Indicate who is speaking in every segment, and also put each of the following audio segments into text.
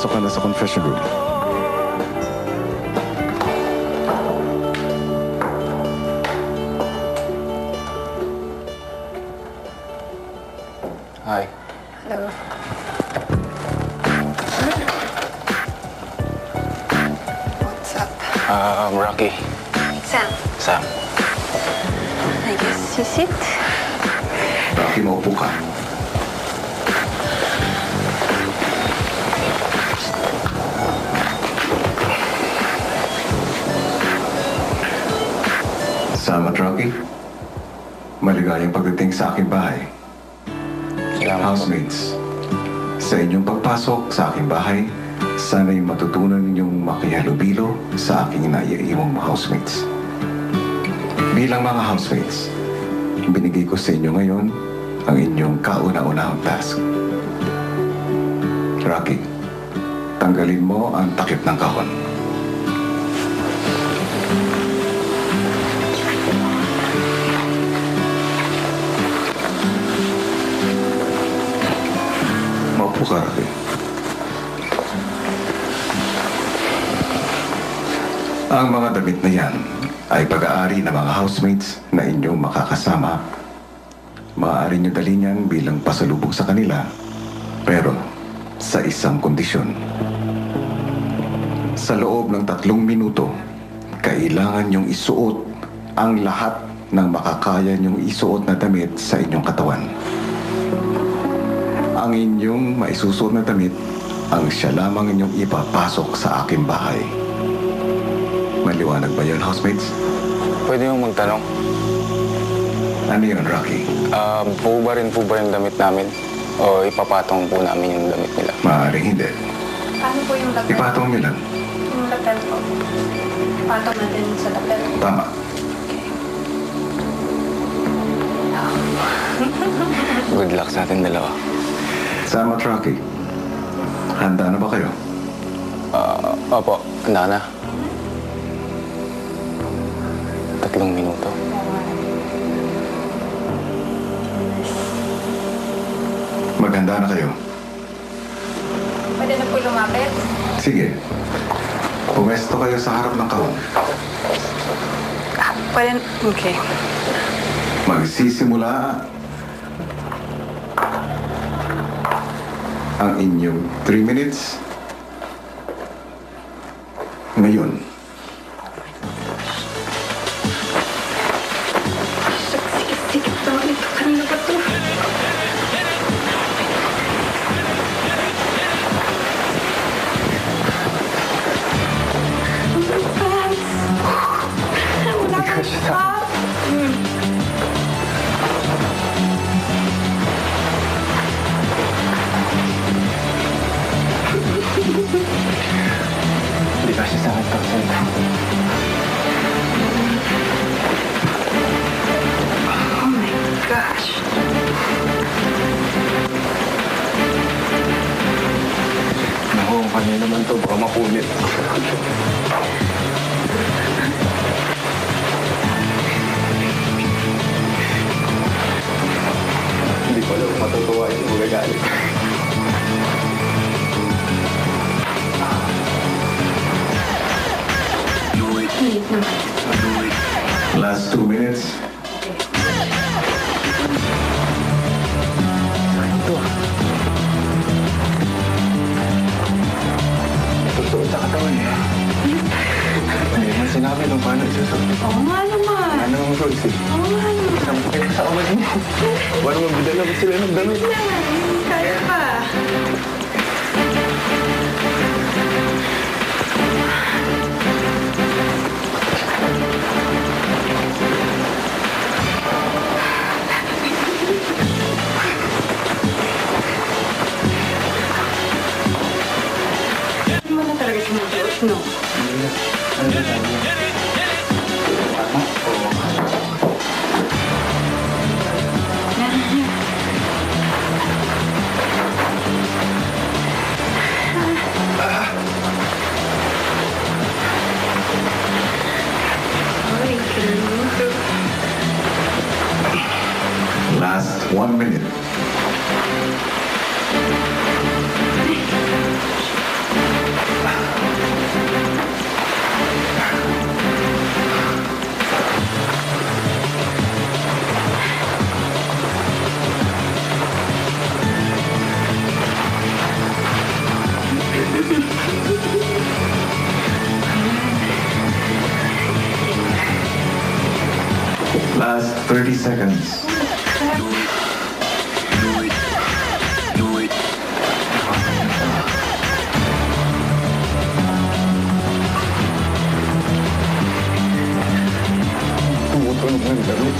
Speaker 1: Pumasok ka na sa confession room.
Speaker 2: Hi.
Speaker 3: Hello. What's up?
Speaker 2: Rocky.
Speaker 3: Sam.
Speaker 2: Sam.
Speaker 3: I guess you sit.
Speaker 1: Rocky, maupo ka. Sam at Rocky, maligayang pagdating sa aking bahay. Housemates, sa inyong pagpasok sa aking bahay, sana'y matutunan ninyong makihalubilo sa aking naiiwang mga housemates. Bilang mga housemates, binigay ko sa inyo ngayon ang inyong kauna-unahang task. Rocky, tanggalin mo ang takip ng kahon. Maupo ka, Rocky. Ang mga damit na yan ay pag-aari ng mga housemates na inyong makakasama. Maaari nyo dalhin yan bilang pasalubong sa kanila, pero sa isang kondisyon. Sa loob ng 3 minuto, kailangan nyong isuot ang lahat ng makakaya nyong isuot na damit sa inyong katawan. Ang inyong maisusuot na damit ang siya lamang inyong ipapasok sa aking bahay. Maliwanag ba yun, housemates?
Speaker 2: Pwede mo magtanong?
Speaker 1: Ano yun, Rocky?
Speaker 2: Rin po ba yung damit namin? O ipapatong po namin yung damit nila?
Speaker 1: Maaaring hindi.
Speaker 3: Paano po yung lapel?
Speaker 1: Ipatong nyo lang.
Speaker 3: Yung lapel po. Patong natin sa lapel.
Speaker 1: Tama.
Speaker 2: Good luck sa ating dalawa.
Speaker 1: Sam at Rocky, handa na ba kayo?
Speaker 2: Opo, handa na. 3 minuto.
Speaker 1: Maghanda na kayo.
Speaker 3: Pwede na po lumapit?
Speaker 1: Sige. Pumesto kayo sa harap ng kahon.
Speaker 3: Pwede. Okay.
Speaker 1: Magsisimula ang inyong 3 minutes ngayon.
Speaker 3: Sikit daw nito. Kanina pa to. Wala ka siya.
Speaker 2: Hindi kasi sa akin pagsalita.
Speaker 3: Oh my gosh.
Speaker 2: Naku, kanina naman to. Baka mapulit. Hindi ko alam matutuwa. Hindi ko gagalit.
Speaker 1: Last 2 minutes.
Speaker 2: Totoo sa katawan eh. Hindi naman sinabi nung paano isusunod.
Speaker 3: Oo nga naman.
Speaker 2: Ano ang choice eh?
Speaker 3: Oo nga naman.
Speaker 2: Sampay ka sa kawan mo. Paano mabidala ba sila ng damit?
Speaker 3: Kaya pa. Hindi mo na talaga sinusuot, no?
Speaker 1: Last 1 minute. seconds.
Speaker 2: Tumutunog ng damit.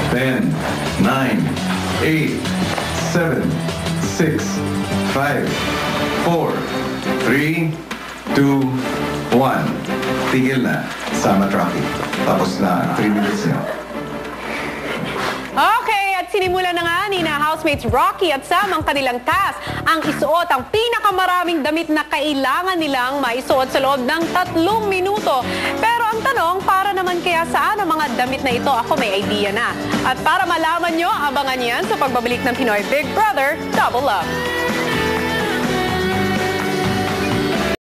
Speaker 1: 10, 9, 8, 7, 6, 5, 4, 3, 2, 1. Tigil na. Sama traffic. Tapos na 3 minutes niyo.
Speaker 4: Okay, at sinimula na nga ni na housemates Rocky at Sam ang kanilang task. Ang isuot ang pinakamaraming damit na kailangan nilang maisuot sa loob ng 3 minuto. Pero ang tanong, para naman kaya saan ang mga damit na ito? Ako may idea na. At para malaman nyo, abangan yan sa pagbabalik ng Pinoy Big Brother Double Up.